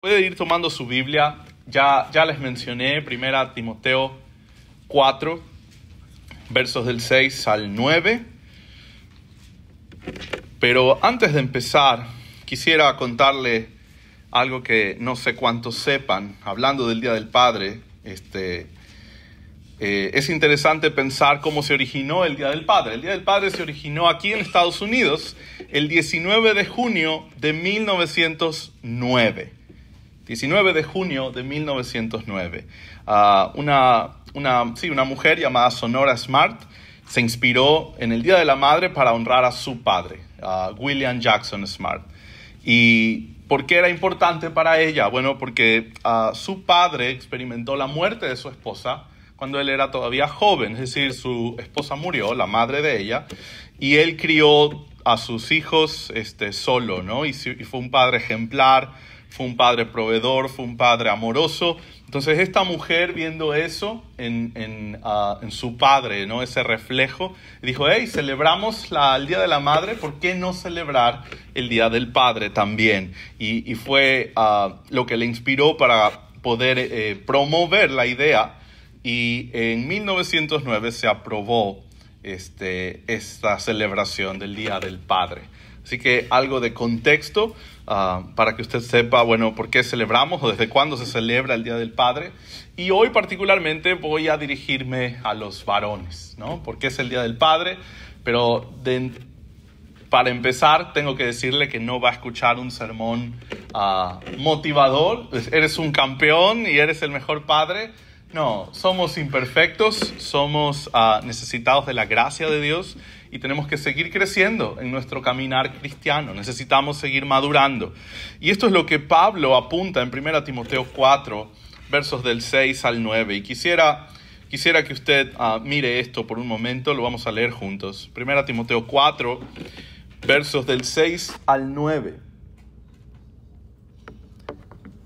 Puede ir tomando su Biblia. Ya les mencioné 1 Timoteo 4, versos del 6 al 9. Pero antes de empezar, quisiera contarle algo que no sé cuántos sepan. Hablando del Día del Padre, es interesante pensar cómo se originó el Día del Padre. El Día del Padre se originó aquí en Estados Unidos el 19 de junio de 1909. 19 de junio de 1909. Una mujer llamada Sonora Smart se inspiró en el Día de la Madre para honrar a su padre, William Jackson Smart. ¿Y por qué era importante para ella? Bueno, porque su padre experimentó la muerte de su esposa cuando él era todavía joven, es decir, su esposa murió, la madre de ella, y él crió a sus hijos solo, ¿no? Y fue un padre ejemplar, fue un padre proveedor, fue un padre amoroso. Entonces esta mujer, viendo eso en su padre, ¿no? Ese reflejo, dijo: hey, celebramos el Día de la Madre, ¿por qué no celebrar el Día del Padre también? Y fue lo que le inspiró para poder promover la idea. Y en 1909 se aprobó esta celebración del Día del Padre. Así que algo de contexto para que usted sepa, bueno, por qué celebramos o desde cuándo se celebra el Día del Padre. Y hoy particularmente voy a dirigirme a los varones, ¿no? Porque es el Día del Padre, pero para empezar tengo que decirle que no va a escuchar un sermón motivador. Eres un campeón y eres el mejor padre. No, somos imperfectos, somos necesitados de la gracia de Dios y tenemos que seguir creciendo en nuestro caminar cristiano. Necesitamos seguir madurando. Y esto es lo que Pablo apunta en 1 Timoteo 4, versos del 6 al 9. Y quisiera que usted mire esto por un momento, lo vamos a leer juntos. 1 Timoteo 4, versos del 6 al 9.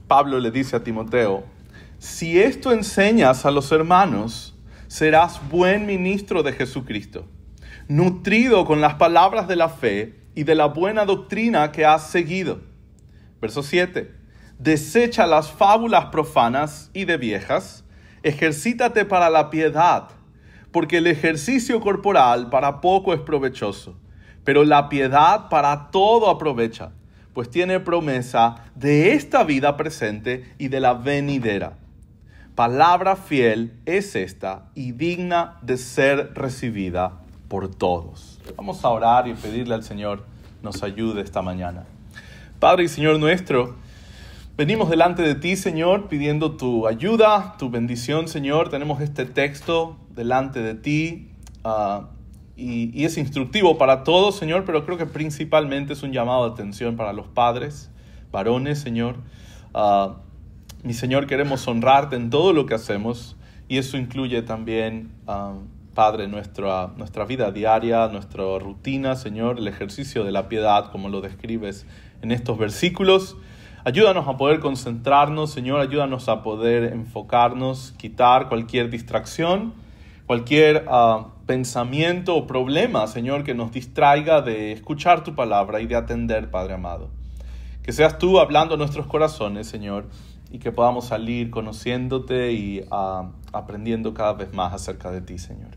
Pablo le dice a Timoteo: si esto enseñas a los hermanos, serás buen ministro de Jesucristo, nutrido con las palabras de la fe y de la buena doctrina que has seguido. Verso 7. Desecha las fábulas profanas y de viejas, ejercítate para la piedad, porque el ejercicio corporal para poco es provechoso, pero la piedad para todo aprovecha, pues tiene promesa de esta vida presente y de la venidera. Palabra fiel es esta y digna de ser recibida por todos. Vamos a orar y pedirle al Señor nos ayude esta mañana. Padre y Señor nuestro, venimos delante de ti, Señor, pidiendo tu ayuda, tu bendición, Señor. Tenemos este texto delante de ti y es instructivo para todos, Señor, pero creo que principalmente es un llamado de atención para los padres, varones, Señor. Mi Señor, queremos honrarte en todo lo que hacemos y eso incluye también, Padre, nuestra vida diaria, nuestra rutina, Señor, el ejercicio de la piedad, como lo describes en estos versículos. Ayúdanos a poder concentrarnos, Señor, ayúdanos a poder enfocarnos, quitar cualquier distracción, cualquier pensamiento o problema, Señor, que nos distraiga de escuchar tu palabra y de atender, Padre amado. Que seas tú hablando a nuestros corazones, Señor, y que podamos salir conociéndote y aprendiendo cada vez más acerca de ti, Señor.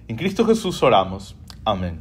En Cristo Jesús oramos. Amén.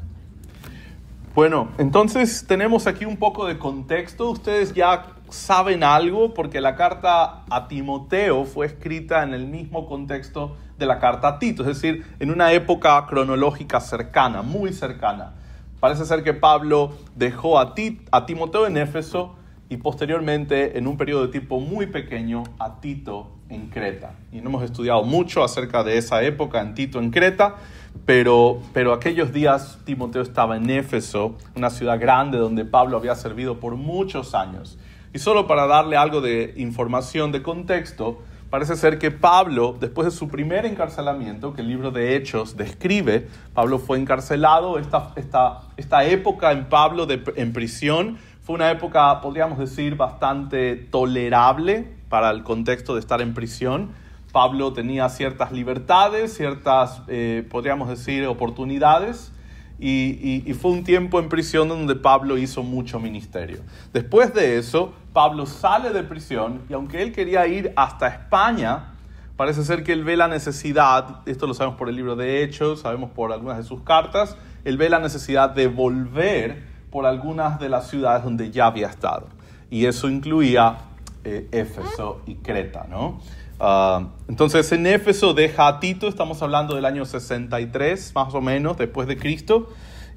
Bueno, entonces tenemos aquí un poco de contexto. Ustedes ya saben algo porque la carta a Timoteo fue escrita en el mismo contexto de la carta a Tito, es decir, en una época cronológica cercana, muy cercana. Parece ser que Pablo dejó a Timoteo en Éfeso y posteriormente, en un periodo de tiempo muy pequeño, a Tito en Creta. Y no hemos estudiado mucho acerca de esa época en Tito en Creta, pero aquellos días Timoteo estaba en Éfeso, una ciudad grande donde Pablo había servido por muchos años. Y solo para darle algo de información, de contexto, parece ser que Pablo, después de su primer encarcelamiento, que el libro de Hechos describe, Pablo fue encarcelado. Esta época en Pablo en prisión fue una época, podríamos decir, bastante tolerable para el contexto de estar en prisión. Pablo tenía ciertas libertades, podríamos decir, oportunidades. y fue un tiempo en prisión donde Pablo hizo mucho ministerio. Después de eso, Pablo sale de prisión y aunque él quería ir hasta España, parece ser que él ve la necesidad, esto lo sabemos por el libro de Hechos, sabemos por algunas de sus cartas, él ve la necesidad de volver por algunas de las ciudades donde ya había estado. Y eso incluía Éfeso y Creta, ¿no? Entonces en Éfeso deja a Tito, estamos hablando del año 63 más o menos después de Cristo,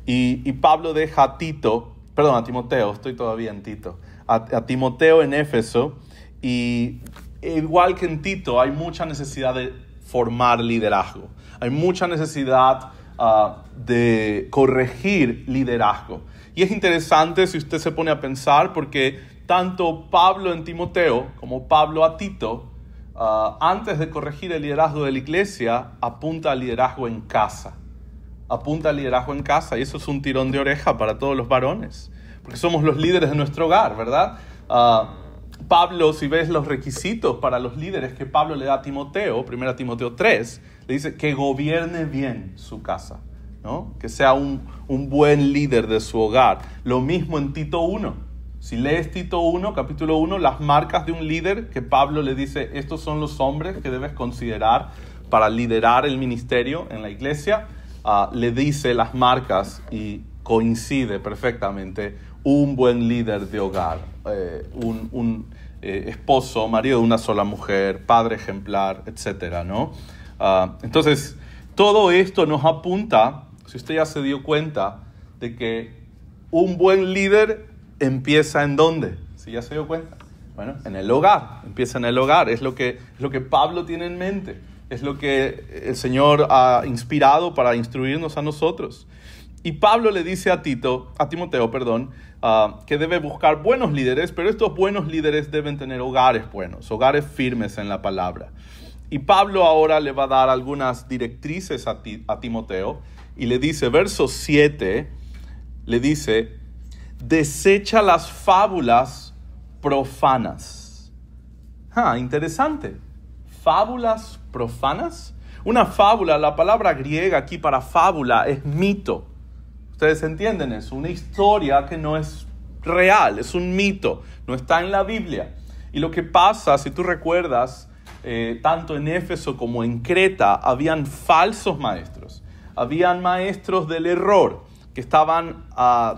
y Pablo deja a Timoteo, estoy todavía en Tito, a Timoteo en Éfeso, y igual que en Tito hay mucha necesidad de formar liderazgo, hay mucha necesidad de corregir liderazgo. Y es interesante si usted se pone a pensar, porque tanto Pablo en Timoteo como Pablo a Tito, antes de corregir el liderazgo de la iglesia, apunta al liderazgo en casa. Apunta al liderazgo en casa, y eso es un tirón de oreja para todos los varones, porque somos los líderes de nuestro hogar, ¿verdad? Pablo, si ves los requisitos para los líderes que Pablo le da a Timoteo, 1 Timoteo 3, le dice que gobierne bien su casa, ¿no? Que sea un buen líder de su hogar. Lo mismo en Tito 1. Si lees Tito 1, capítulo 1, las marcas de un líder que Pablo le dice, estos son los hombres que debes considerar para liderar el ministerio en la iglesia, le dice las marcas y coincide perfectamente un buen líder de hogar, un esposo, marido de una sola mujer, padre ejemplar, etcétera, ¿no? Entonces, todo esto nos apunta, si usted ya se dio cuenta, de que un buen líder empieza ¿en dónde? Si ya se dio cuenta. Bueno, en el hogar. Empieza en el hogar. Es lo que Pablo tiene en mente. Es lo que el Señor ha inspirado para instruirnos a nosotros. Y Pablo le dice a Timoteo, que debe buscar buenos líderes, pero estos buenos líderes deben tener hogares buenos, hogares firmes en la palabra. Y Pablo ahora le va a dar algunas directrices a Timoteo y le dice, verso 7, le dice, desecha las fábulas profanas. Interesante. ¿Fábulas profanas? Una fábula, la palabra griega aquí para fábula es mito. Ustedes entienden eso, una historia que no es real, es un mito, no está en la Biblia. Y lo que pasa, si tú recuerdas, tanto en Éfeso como en Creta, habían falsos maestros. Habían maestros del error que estaban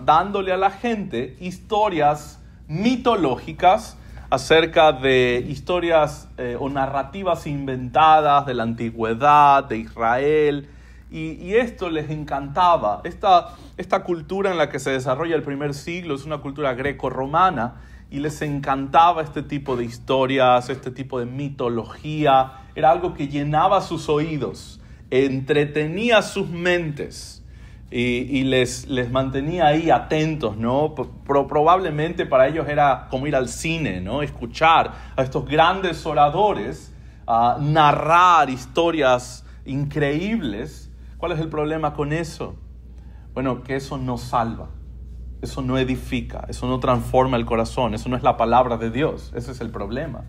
dándole a la gente historias mitológicas acerca de historias o narrativas inventadas de la antigüedad, de Israel, y esto les encantaba. Esta cultura en la que se desarrolla el primer siglo es una cultura greco-romana, y les encantaba este tipo de historias, este tipo de mitología. Era algo que llenaba sus oídos, entretenía sus mentes y les mantenía ahí atentos, ¿no? Probablemente para ellos era como ir al cine, ¿no? Escuchar a estos grandes oradores narrar historias increíbles. ¿Cuál es el problema con eso? Bueno, que eso no salva. Eso no edifica, eso no transforma el corazón, eso no es la palabra de Dios. Ese es el problema.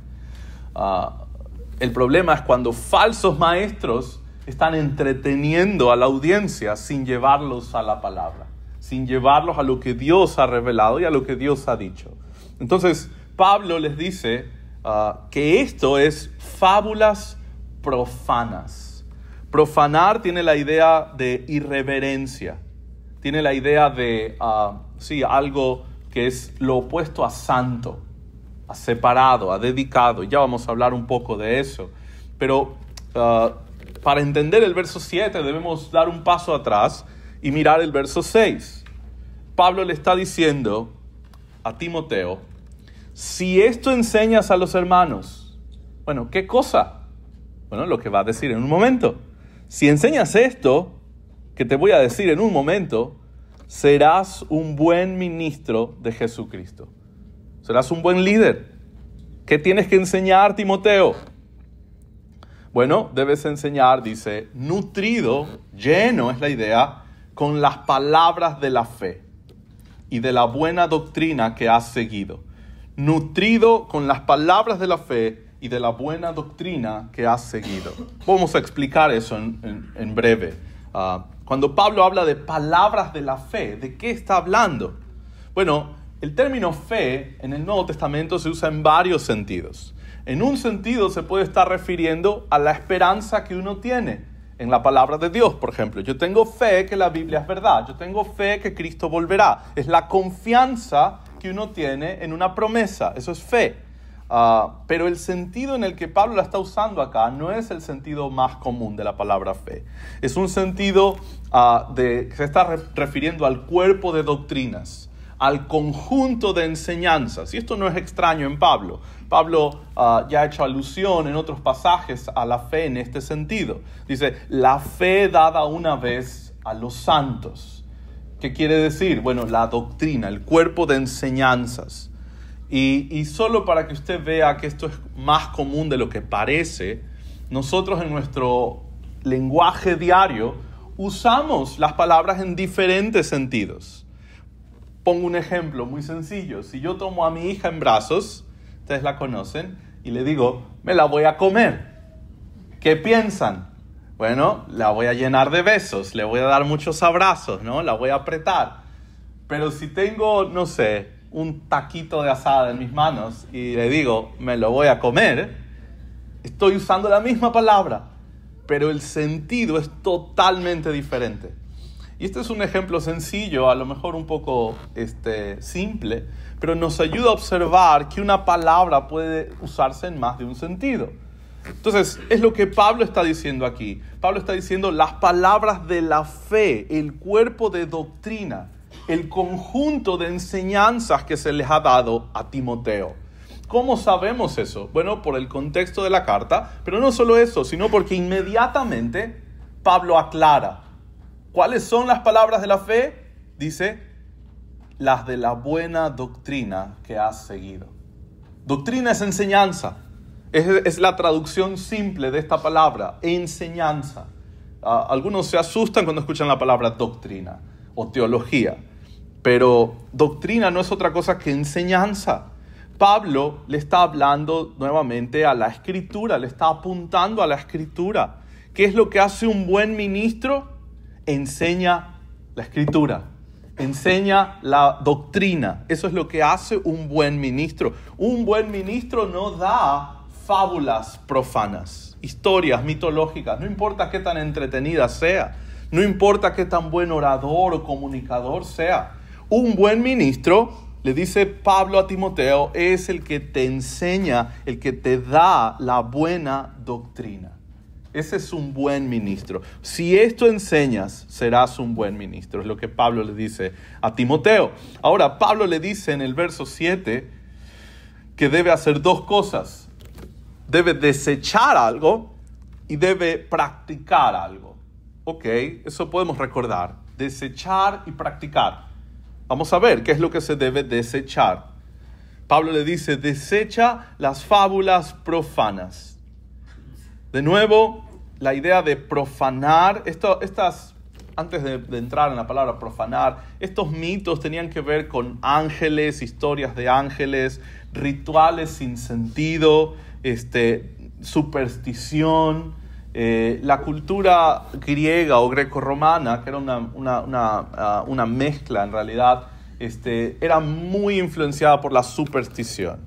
El problema es cuando falsos maestros están entreteniendo a la audiencia sin llevarlos a la palabra, sin llevarlos a lo que Dios ha revelado y a lo que Dios ha dicho. Entonces, Pablo les dice que esto es fábulas profanas. Profanar tiene la idea de irreverencia, tiene la idea de algo que es lo opuesto a santo, a separado, a dedicado. Ya vamos a hablar un poco de eso. Pero para entender el verso 7 debemos dar un paso atrás y mirar el verso 6. Pablo le está diciendo a Timoteo, si esto enseñas a los hermanos, bueno, ¿qué cosa? Bueno, lo que va a decir en un momento. Si enseñas esto, que te voy a decir en un momento, serás un buen ministro de Jesucristo. Serás un buen líder. ¿Qué tienes que enseñar, Timoteo? Bueno, debes enseñar, dice, nutrido, lleno es la idea, con las palabras de la fe y de la buena doctrina que has seguido. Nutrido con las palabras de la fe y de la buena doctrina que has seguido. Vamos a explicar eso en breve. Cuando Pablo habla de palabras de la fe, ¿de qué está hablando? Bueno, el término fe en el Nuevo Testamento se usa en varios sentidos. En un sentido se puede estar refiriendo a la esperanza que uno tiene en la palabra de Dios, por ejemplo. Yo tengo fe que la Biblia es verdad. Yo tengo fe que Cristo volverá. Es la confianza que uno tiene en una promesa. Eso es fe. Pero el sentido en el que Pablo la está usando acá no es el sentido más común de la palabra fe. Es un sentido que se está refiriendo al cuerpo de doctrinas, al conjunto de enseñanzas. Y esto no es extraño en Pablo. Pablo ya ha hecho alusión en otros pasajes a la fe en este sentido. Dice, la fe dada una vez a los santos. ¿Qué quiere decir? Bueno, la doctrina, el cuerpo de enseñanzas. Y solo para que usted vea que esto es más común de lo que parece, nosotros en nuestro lenguaje diario usamos las palabras en diferentes sentidos. Pongo un ejemplo muy sencillo. Si yo tomo a mi hija en brazos, ustedes la conocen, y le digo, me la voy a comer. ¿Qué piensan? Bueno, la voy a llenar de besos, le voy a dar muchos abrazos, ¿no? La voy a apretar. Pero si tengo, no sé, un taquito de asada en mis manos y le digo, me lo voy a comer, estoy usando la misma palabra, pero el sentido es totalmente diferente. Y este es un ejemplo sencillo, a lo mejor un poco simple, pero nos ayuda a observar que una palabra puede usarse en más de un sentido. Entonces, es lo que Pablo está diciendo aquí. Pablo está diciendo las palabras de la fe, el cuerpo de doctrina, el conjunto de enseñanzas que se les ha dado a Timoteo. ¿Cómo sabemos eso? Bueno, por el contexto de la carta, pero no solo eso, sino porque inmediatamente Pablo aclara. ¿Cuáles son las palabras de la fe? Dice, las de la buena doctrina que has seguido. Doctrina es enseñanza. Es la traducción simple de esta palabra, enseñanza. Algunos se asustan cuando escuchan la palabra doctrina o teología. Pero doctrina no es otra cosa que enseñanza. Pablo le está hablando nuevamente a la Escritura, le está apuntando a la Escritura. ¿Qué es lo que hace un buen ministro? Enseña la Escritura, enseña la doctrina. Eso es lo que hace un buen ministro. Un buen ministro no da fábulas profanas, historias mitológicas, no importa qué tan entretenida sea, no importa qué tan buen orador o comunicador sea. Un buen ministro, le dice Pablo a Timoteo, es el que te enseña, el que te da la buena doctrina. Ese es un buen ministro. Si esto enseñas, serás un buen ministro. Es lo que Pablo le dice a Timoteo. Ahora, Pablo le dice en el verso 7 que debe hacer dos cosas. Debe desechar algo y debe practicar algo. Ok, eso podemos recordar. Desechar y practicar. Vamos a ver qué es lo que se debe desechar. Pablo le dice, desecha las fábulas profanas. De nuevo, la idea de profanar, antes de entrar en la palabra profanar, estos mitos tenían que ver con ángeles, historias de ángeles, rituales sin sentido, superstición. La cultura griega o grecorromana, que era una mezcla en realidad, era muy influenciada por la superstición.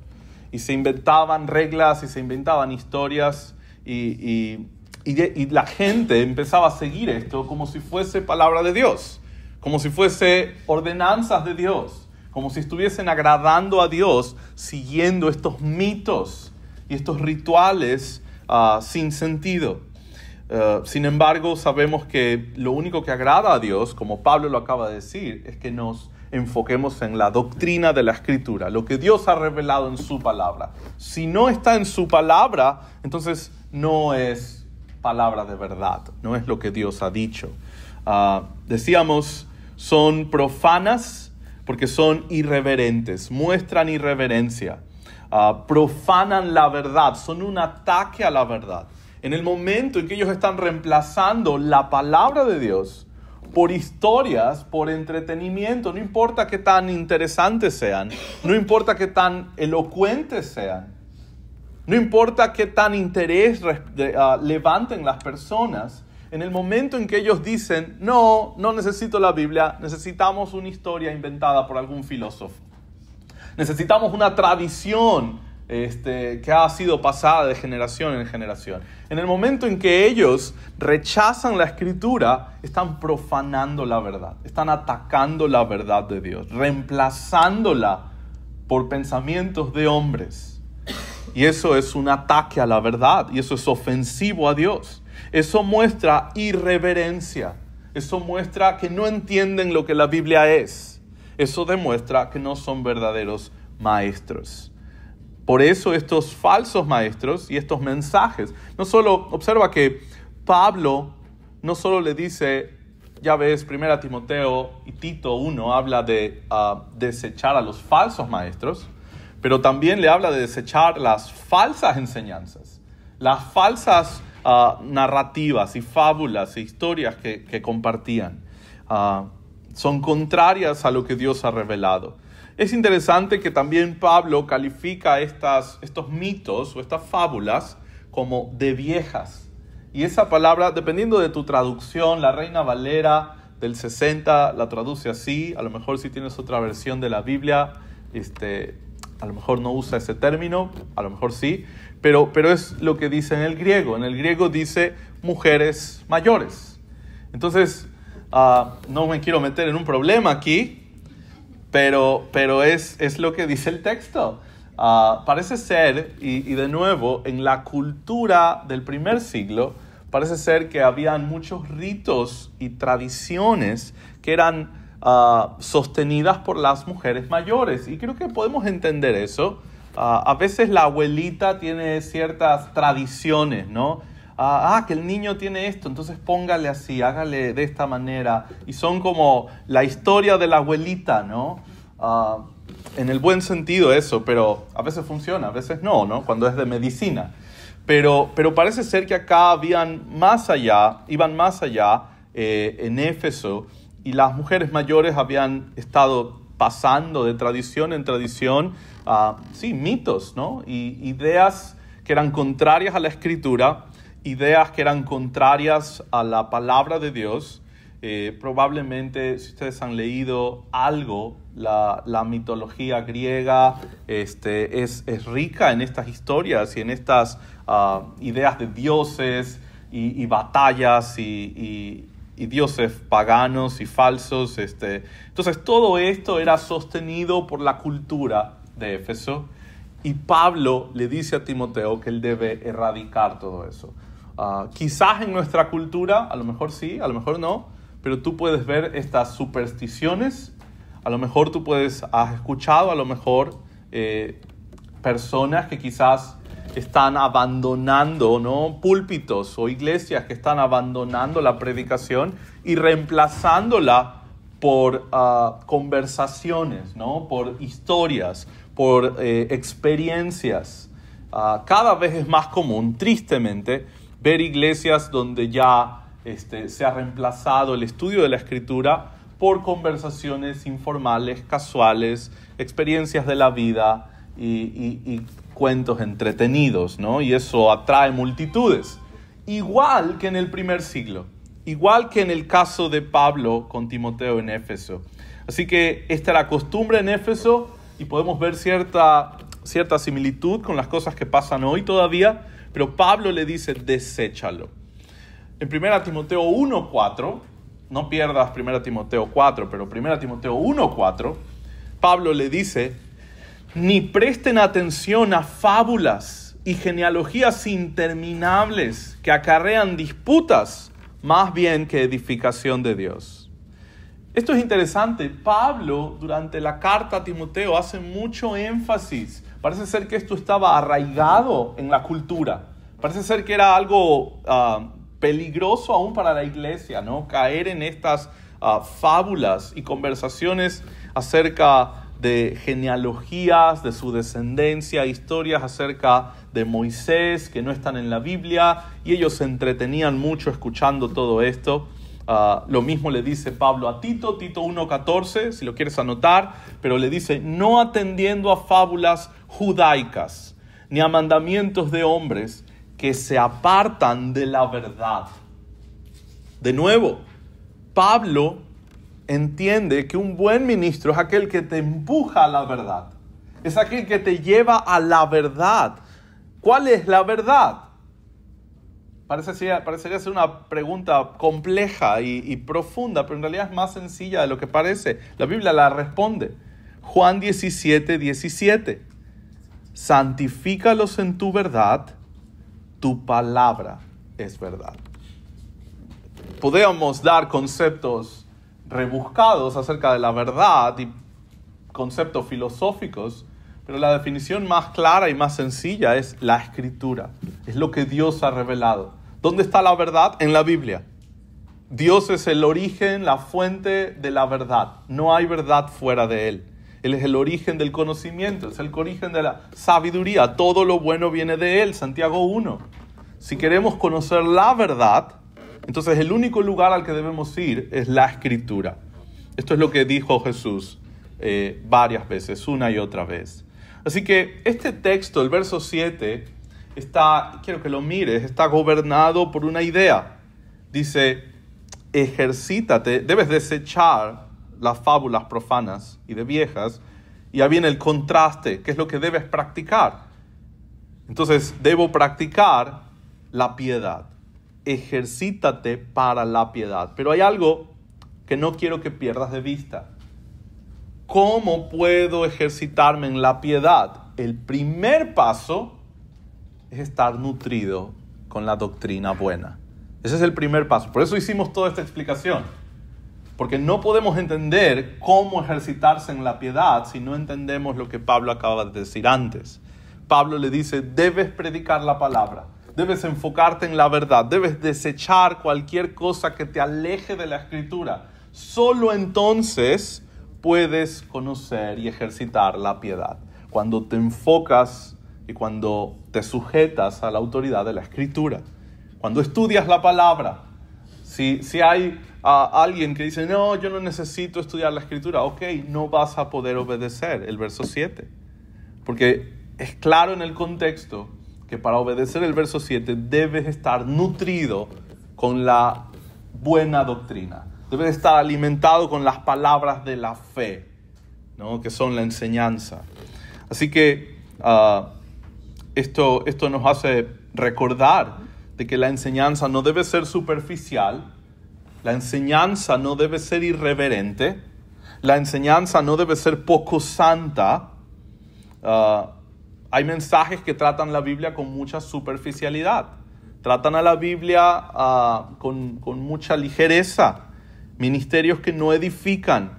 Y se inventaban reglas y se inventaban historias y la gente empezaba a seguir esto como si fuese palabra de Dios, como si fuese ordenanzas de Dios, como si estuviesen agradando a Dios siguiendo estos mitos y estos rituales sin sentido. Sin embargo, sabemos que lo único que agrada a Dios, como Pablo lo acaba de decir, es que nos enfoquemos en la doctrina de la Escritura, lo que Dios ha revelado en su palabra. Si no está en su palabra, entonces no es palabra de verdad, no es lo que Dios ha dicho. Decíamos, son profanas porque son irreverentes, muestran irreverencia, profanan la verdad, son un ataque a la verdad. En el momento en que ellos están reemplazando la palabra de Dios por historias, por entretenimiento, no importa qué tan interesantes sean, no importa qué tan elocuentes sean, no importa qué tan interés levanten las personas, en el momento en que ellos dicen, no necesito la Biblia, necesitamos una historia inventada por algún filósofo. Necesitamos una tradición que ha sido pasada de generación en generación. En el momento en que ellos rechazan la Escritura, están profanando la verdad, están atacando la verdad de Dios, reemplazándola por pensamientos de hombres. Y eso es un ataque a la verdad, y eso es ofensivo a Dios. Eso muestra irreverencia, eso muestra que no entienden lo que la Biblia es. Eso demuestra que no son verdaderos maestros. Por eso estos falsos maestros y estos mensajes, observa que Pablo no solo le dice, ya ves, 1 Timoteo y Tito 1 habla de desechar a los falsos maestros, pero también le habla de desechar las falsas enseñanzas, las falsas narrativas y fábulas e historias que compartían. Son contrarias a lo que Dios ha revelado. Es interesante que también Pablo califica estos mitos o estas fábulas como de viejas. Y esa palabra, dependiendo de tu traducción, la Reina Valera del 60 la traduce así. A lo mejor si tienes otra versión de la Biblia, a lo mejor no usa ese término, a lo mejor sí. Pero es lo que dice en el griego. En el griego dice mujeres mayores. Entonces, no me quiero meter en un problema aquí, pero es lo que dice el texto. Parece ser, y de nuevo, en la cultura del primer siglo, parece ser que habían muchos ritos y tradiciones que eran sostenidas por las mujeres mayores. Y creo que podemos entender eso. A veces la abuelita tiene ciertas tradiciones, ¿no? Que el niño tiene esto, entonces póngale así, hágale de esta manera. Y son como la historia de la abuelita, ¿no? En el buen sentido eso, pero a veces funciona, a veces no, cuando es de medicina. Pero parece ser que acá iban más allá en Éfeso, y las mujeres mayores habían estado pasando de tradición en tradición, mitos, ¿no? Y ideas que eran contrarias a la Escritura, ideas que eran contrarias a la palabra de Dios. Probablemente, si ustedes han leído algo, la mitología griega es rica en estas historias y en estas ideas de dioses y batallas y dioses paganos y falsos. Entonces, todo esto era sostenido por la cultura de Éfeso, y Pablo le dice a Timoteo que él debe erradicar todo eso. Quizás en nuestra cultura, a lo mejor sí, a lo mejor no, pero tú puedes ver estas supersticiones. A lo mejor has escuchado a lo mejor personas que quizás están abandonando, ¿no?, púlpitos o iglesias que están abandonando la predicación y reemplazándola por conversaciones, ¿no?, por historias, por experiencias. Cada vez es más común, tristemente, ver iglesias donde ya se ha reemplazado el estudio de la Escritura por conversaciones informales, casuales, experiencias de la vida y cuentos entretenidos, ¿no? Y eso atrae multitudes. Igual que en el primer siglo, igual que en el caso de Pablo con Timoteo en Éfeso. Así que esta era la costumbre en Éfeso, y podemos ver cierta similitud con las cosas que pasan hoy todavía, pero Pablo le dice, deséchalo. En 1 Timoteo 1:4, no pierdas 1 Timoteo 4, pero 1 Timoteo 1:4, Pablo le dice, ni presten atención a fábulas y genealogías interminables que acarrean disputas, más bien que edificación de Dios. Esto es interesante. Pablo, durante la carta a Timoteo, hace mucho énfasis. Parece ser que esto estaba arraigado en la cultura. Parece ser que era algo peligroso aún para la iglesia, ¿no? Caer en estas fábulas y conversaciones acerca de genealogías, de su descendencia, historias acerca de Moisés que no están en la Biblia, y ellos se entretenían mucho escuchando todo esto. Lo mismo le dice Pablo a Tito 1:14, si lo quieres anotar, pero le dice, no atendiendo a fábulas judaicas, ni a mandamientos de hombres que se apartan de la verdad. De nuevo, Pablo entiende que un buen ministro es aquel que te empuja a la verdad. Es aquel que te lleva a la verdad. ¿Cuál es la verdad? Parecería ser una pregunta compleja y profunda, pero en realidad es más sencilla de lo que parece. La Biblia la responde. Juan 17:17. Santifícalos en tu verdad, tu palabra es verdad. Podemos dar conceptos rebuscados acerca de la verdad y conceptos filosóficos, pero la definición más clara y más sencilla es la Escritura. Es lo que Dios ha revelado. ¿Dónde está la verdad? En la Biblia. Dios es el origen, la fuente de la verdad. No hay verdad fuera de Él. Él es el origen del conocimiento, es el origen de la sabiduría. Todo lo bueno viene de Él, Santiago 1. Si queremos conocer la verdad, entonces el único lugar al que debemos ir es la Escritura. Esto es lo que dijo Jesús varias veces, una y otra vez. Así que este texto, el verso 7, quiero que lo mires, está gobernado por una idea. Dice, ejercítate, debes desechar las fábulas profanas y de viejas, y ya viene el contraste, que es lo que debes practicar. Entonces, debo practicar la piedad. Ejercítate para la piedad. Pero hay algo que no quiero que pierdas de vista. ¿Cómo puedo ejercitarme en la piedad? El primer paso es estar nutrido con la doctrina buena. Ese es el primer paso. Por eso hicimos toda esta explicación. Porque no podemos entender cómo ejercitarse en la piedad si no entendemos lo que Pablo acaba de decir antes. Pablo le dice, debes predicar la palabra, debes enfocarte en la verdad, debes desechar cualquier cosa que te aleje de la Escritura. Solo entonces puedes conocer y ejercitar la piedad. Cuando te enfocas y cuando te sujetas a la autoridad de la Escritura. Cuando estudias la palabra. Si hay alguien que dice, no, yo no necesito estudiar la Escritura, ok, no vas a poder obedecer el verso 7. Porque es claro en el contexto que para obedecer el verso 7 debes estar nutrido con la buena doctrina. Debes estar alimentado con las palabras de la fe, ¿no? Que son la enseñanza. Así que esto nos hace recordar de que la enseñanza no debe ser superficial, la enseñanza no debe ser irreverente, la enseñanza no debe ser poco santa. Hay mensajes que tratan la Biblia con mucha superficialidad, tratan a la Biblia con mucha ligereza, ministerios que no edifican.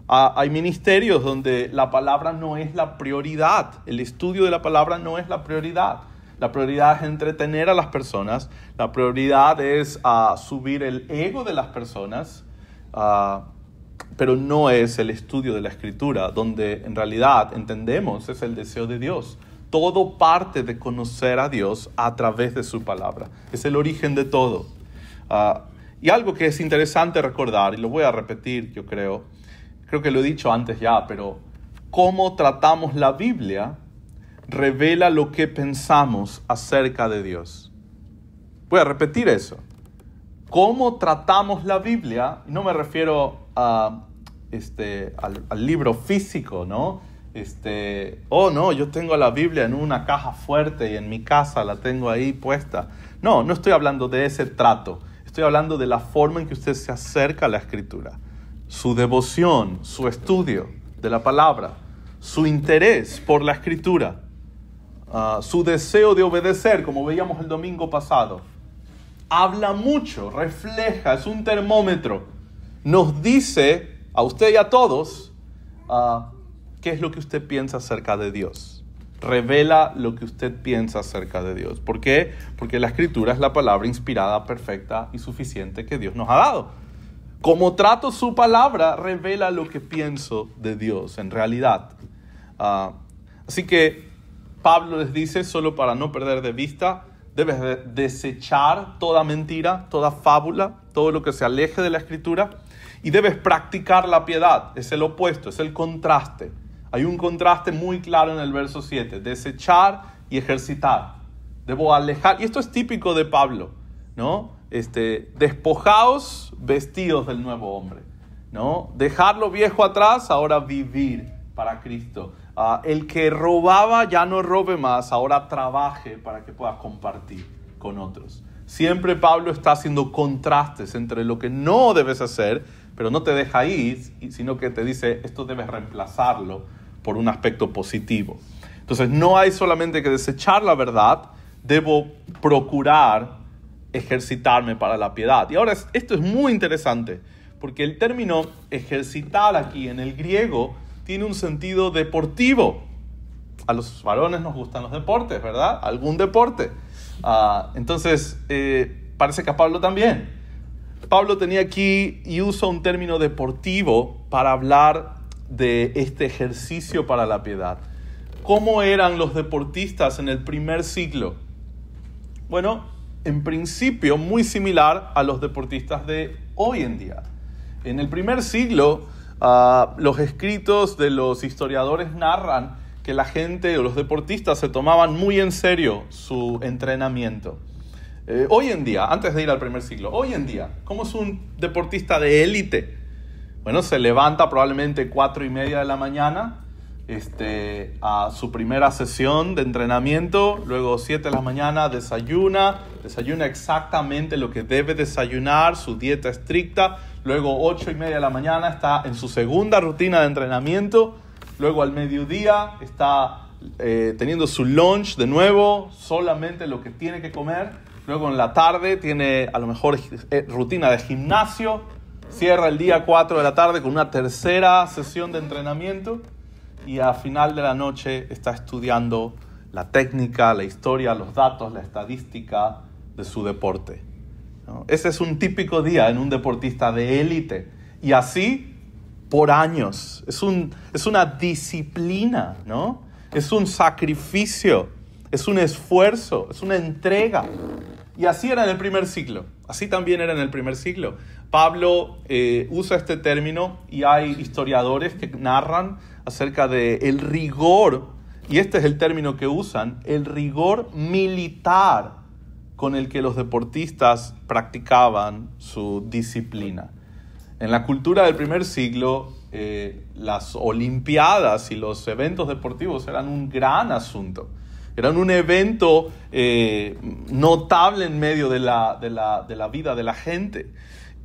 Hay ministerios donde la palabra no es la prioridad, el estudio de la palabra no es la prioridad. La prioridad es entretener a las personas. La prioridad es subir el ego de las personas. Pero no es el estudio de la Escritura, donde en realidad entendemos es el deseo de Dios. Todo parte de conocer a Dios a través de su palabra. Es el origen de todo. Y algo que es interesante recordar, y lo voy a repetir, yo creo que lo he dicho antes ya, pero cómo tratamos la Biblia revela lo que pensamos acerca de Dios. Voy a repetir eso. ¿Cómo tratamos la Biblia? No me refiero al libro físico, ¿no? No, yo tengo la Biblia en una caja fuerte y en mi casa la tengo ahí puesta. No estoy hablando de ese trato. Estoy hablando de la forma en que usted se acerca a la Escritura. Su devoción, su estudio de la palabra, su interés por la Escritura. Su deseo de obedecer, como veíamos el domingo pasado, habla mucho, refleja, es un termómetro, nos dice a usted y a todos qué es lo que usted piensa acerca de Dios. Revela lo que usted piensa acerca de Dios. ¿Por qué? Porque la Escritura es la palabra inspirada, perfecta y suficiente que Dios nos ha dado. Como trato su palabra, revela lo que pienso de Dios en realidad. Así que Pablo les dice, solo para no perder de vista, debes desechar toda mentira, toda fábula, todo lo que se aleje de la Escritura, y debes practicar la piedad. Es el opuesto, es el contraste. Hay un contraste muy claro en el verso 7, desechar y ejercitar. Debo alejar, y esto es típico de Pablo, ¿no? Despojaos, vestidos del nuevo hombre, ¿no? Dejar lo viejo atrás, ahora vivir para Cristo. El que robaba ya no robe más, ahora trabaje para que pueda compartir con otros. Siempre Pablo está haciendo contrastes entre lo que no debes hacer, pero no te deja ir, sino que te dice, esto debes reemplazarlo por un aspecto positivo. Entonces no hay solamente que desechar la verdad, debo procurar ejercitarme para la piedad. Y ahora esto es muy interesante, porque el término ejercitar aquí en el griego tiene un sentido deportivo. A los varones nos gustan los deportes, ¿verdad? Algún deporte. Entonces, parece que a Pablo también. Pablo tenía aquí y usa un término deportivo para hablar de este ejercicio para la piedad. ¿Cómo eran los deportistas en el primer siglo? Bueno, en principio muy similar a los deportistas de hoy en día. En el primer siglo, los escritos de los historiadores narran que la gente o los deportistas se tomaban muy en serio su entrenamiento. Hoy en día, antes de ir al primer siglo, hoy en día, ¿cómo es un deportista de élite? Bueno, se levanta probablemente 4:30 de la mañana a su primera sesión de entrenamiento, luego 7 de la mañana desayuna exactamente lo que debe desayunar, su dieta estricta, luego 8:30 de la mañana está en su segunda rutina de entrenamiento, luego al mediodía está teniendo su lunch de nuevo, solamente lo que tiene que comer. Luego en la tarde tiene a lo mejor rutina de gimnasio, cierra el día 4 de la tarde con una tercera sesión de entrenamiento y al final de la noche está estudiando la técnica, la historia, los datos, la estadística de su deporte, ¿no? Ese es un típico día en un deportista de élite y así por años. Es una disciplina, ¿no? Es un sacrificio, es un esfuerzo, es una entrega. Y así era en el primer siglo. Así también era en el primer siglo. Pablo usa este término y hay historiadores que narran acerca del rigor, y este es el término que usan, el rigor militar con el que los deportistas practicaban su disciplina. En la cultura del primer siglo, las olimpiadas y los eventos deportivos eran un gran asunto. Eran un evento notable en medio de la vida de la gente.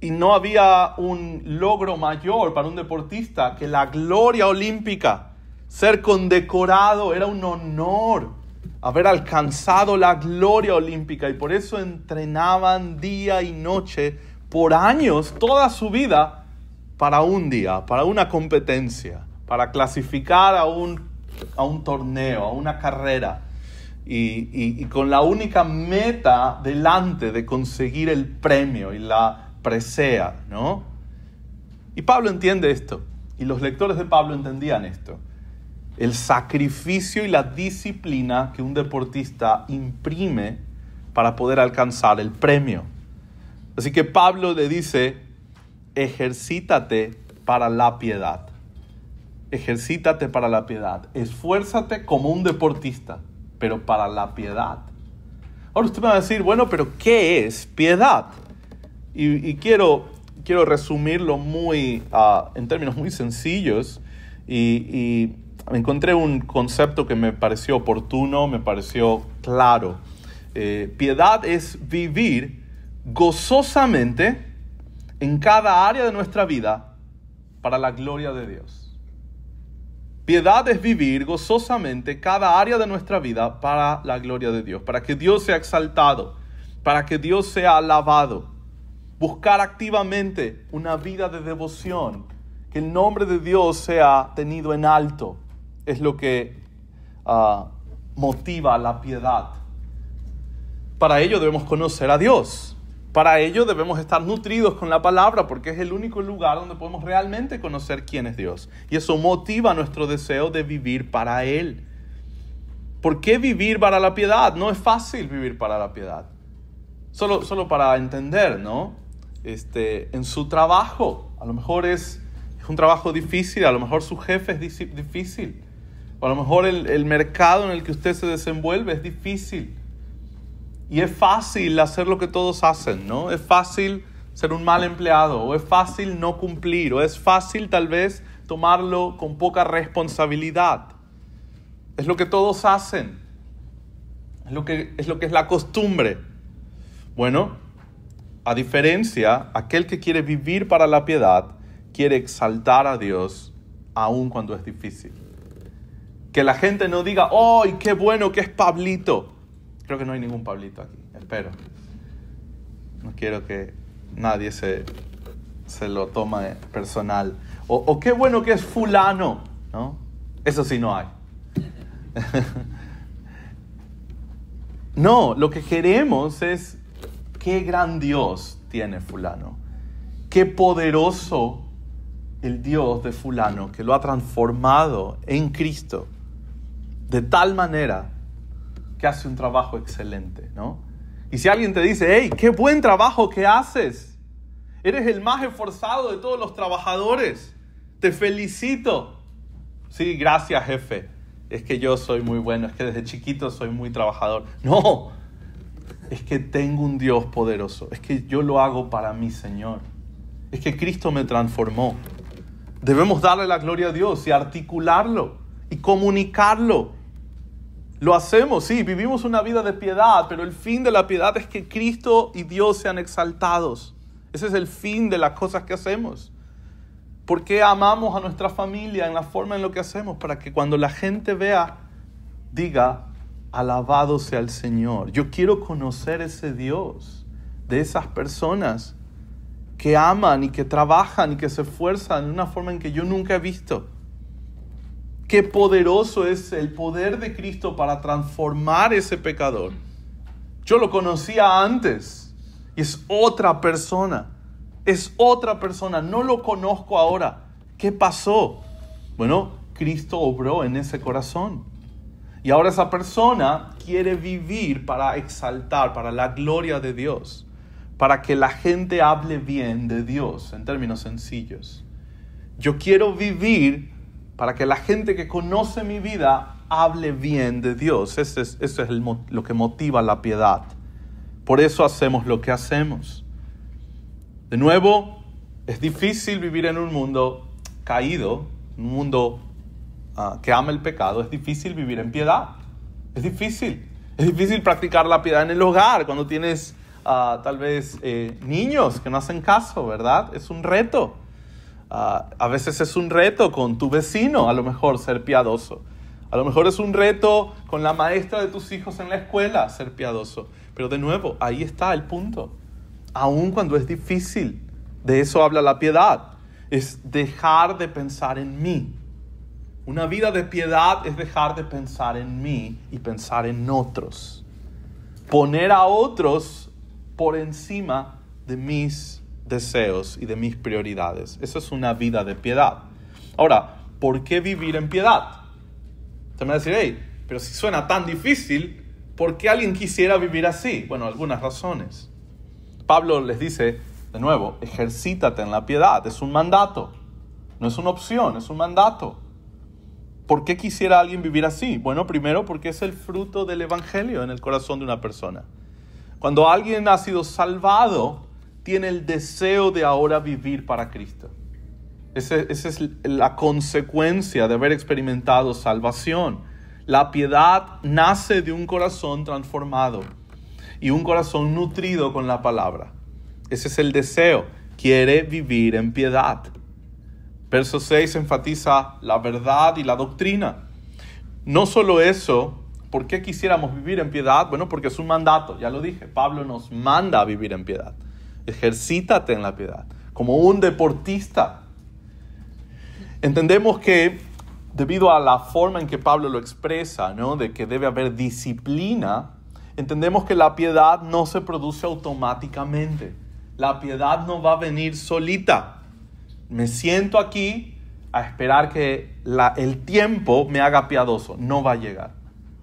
Y no había un logro mayor para un deportista que la gloria olímpica. Ser condecorado era un honor, haber alcanzado la gloria olímpica. Y por eso entrenaban día y noche por años, toda su vida, para un día, para una competencia, para clasificar a un torneo, a una carrera. Y con la única meta delante de conseguir el premio y la presea, ¿no? Y Pablo entiende esto, y los lectores de Pablo entendían esto. El sacrificio y la disciplina que un deportista imprime para poder alcanzar el premio. Así que Pablo le dice, ejercítate para la piedad. Ejercítate para la piedad. Esfuérzate como un deportista, pero para la piedad. Ahora usted me va a decir, bueno, pero ¿qué es piedad? Y quiero resumirlo en términos muy sencillos y encontré un concepto que me pareció oportuno, me pareció claro. Piedad es vivir gozosamente en cada área de nuestra vida para la gloria de Dios. Piedad es vivir gozosamente cada área de nuestra vida para la gloria de Dios, para que Dios sea exaltado, para que Dios sea alabado. Buscar activamente una vida de devoción, que el nombre de Dios sea tenido en alto, es lo que motiva la piedad. Para ello debemos conocer a Dios. Para ello debemos estar nutridos con la palabra, porque es el único lugar donde podemos realmente conocer quién es Dios. Y eso motiva nuestro deseo de vivir para Él. ¿Por qué vivir para la piedad? No es fácil vivir para la piedad. Solo para entender, ¿no? En su trabajo, a lo mejor es un trabajo difícil, a lo mejor su jefe es difícil, o a lo mejor el mercado en el que usted se desenvuelve es difícil. Y es fácil hacer lo que todos hacen, ¿no? Es fácil ser un mal empleado, o es fácil no cumplir, o es fácil tal vez tomarlo con poca responsabilidad. Es lo que todos hacen. Es lo que es la costumbre. Bueno, a diferencia, aquel que quiere vivir para la piedad, quiere exaltar a Dios aun cuando es difícil. Que la gente no diga, ¡ay, qué bueno que es Pablito! Creo que no hay ningún Pablito aquí, espero. No quiero que nadie se lo tome personal. O qué bueno que es fulano, ¿no? Eso sí no hay. No, lo que queremos es qué gran Dios tiene fulano. Qué poderoso el Dios de fulano que lo ha transformado en Cristo de tal manera que hace un trabajo excelente, ¿no? Y si alguien te dice, hey, qué buen trabajo que haces, eres el más esforzado de todos los trabajadores, te felicito. Sí, gracias, jefe. Es que yo soy muy bueno, es que desde chiquito soy muy trabajador. No, es que tengo un Dios poderoso, es que yo lo hago para mi Señor, es que Cristo me transformó. Debemos darle la gloria a Dios y articularlo y comunicarlo. Lo hacemos, sí, vivimos una vida de piedad, pero el fin de la piedad es que Cristo y Dios sean exaltados. Ese es el fin de las cosas que hacemos. ¿Por qué amamos a nuestra familia en la forma en lo que hacemos? Para que cuando la gente vea, diga, alabado sea el Señor. Yo quiero conocer ese Dios de esas personas que aman y que trabajan y que se esfuerzan de una forma en que yo nunca he visto. Qué poderoso es el poder de Cristo para transformar ese pecador. Yo lo conocía antes y es otra persona. Es otra persona. No lo conozco ahora. ¿Qué pasó? Bueno, Cristo obró en ese corazón. Y ahora esa persona quiere vivir para exaltar, para la gloria de Dios. Para que la gente hable bien de Dios, en términos sencillos. Yo quiero vivir para que la gente que conoce mi vida hable bien de Dios. Eso es lo que motiva la piedad. Por eso hacemos lo que hacemos. De nuevo, es difícil vivir en un mundo caído, un mundo que ama el pecado. Es difícil vivir en piedad. Es difícil. Es difícil practicar la piedad en el hogar cuando tienes tal vez niños que no hacen caso, ¿verdad? Es un reto. A veces es un reto con tu vecino, a lo mejor, ser piadoso. A lo mejor es un reto con la maestra de tus hijos en la escuela, ser piadoso. Pero de nuevo, ahí está el punto. Aun cuando es difícil, de eso habla la piedad. Es dejar de pensar en mí. Una vida de piedad es dejar de pensar en mí y pensar en otros. Poner a otros por encima de mis deseos y de mis prioridades. Eso es una vida de piedad. Ahora, ¿por qué vivir en piedad? Usted me va a decir, hey, pero si suena tan difícil, ¿por qué alguien quisiera vivir así? Bueno, algunas razones. Pablo les dice, de nuevo, ejercítate en la piedad. Es un mandato. No es una opción, es un mandato. ¿Por qué quisiera alguien vivir así? Bueno, primero porque es el fruto del evangelio en el corazón de una persona. Cuando alguien ha sido salvado, tiene el deseo de ahora vivir para Cristo. Esa es la consecuencia de haber experimentado salvación. La piedad nace de un corazón transformado y un corazón nutrido con la palabra. Ese es el deseo. Quiere vivir en piedad. Verso 6 enfatiza la verdad y la doctrina. No solo eso, ¿por qué quisiéramos vivir en piedad? Bueno, porque es un mandato, ya lo dije. Pablo nos manda a vivir en piedad. Ejercítate en la piedad, como un deportista. Entendemos que debido a la forma en que Pablo lo expresa, ¿no? De que debe haber disciplina, entendemos que la piedad no se produce automáticamente. La piedad no va a venir solita. Me siento aquí a esperar que el tiempo me haga piadoso. No va a llegar.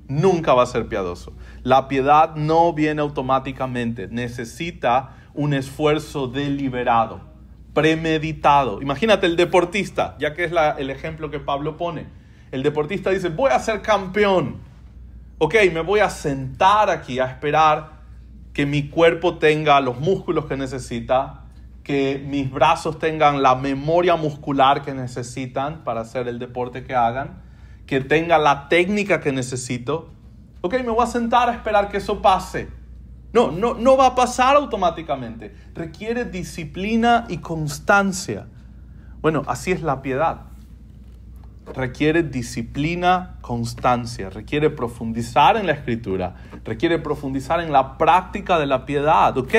Nunca va a ser piadoso. La piedad no viene automáticamente. Necesita un esfuerzo deliberado, premeditado. Imagínate el deportista, ya que es el ejemplo que Pablo pone. El deportista dice, voy a ser campeón. Ok, me voy a sentar aquí a esperar que mi cuerpo tenga los músculos que necesita, que mis brazos tengan la memoria muscular que necesitan para hacer el deporte que hagan, que tenga la técnica que necesito. Ok, me voy a sentar a esperar que eso pase. No va a pasar automáticamente. Requiere disciplina y constancia. Bueno, así es la piedad. Requiere disciplina, constancia, requiere profundizar en la Escritura, requiere profundizar en la práctica de la piedad, ¿ok?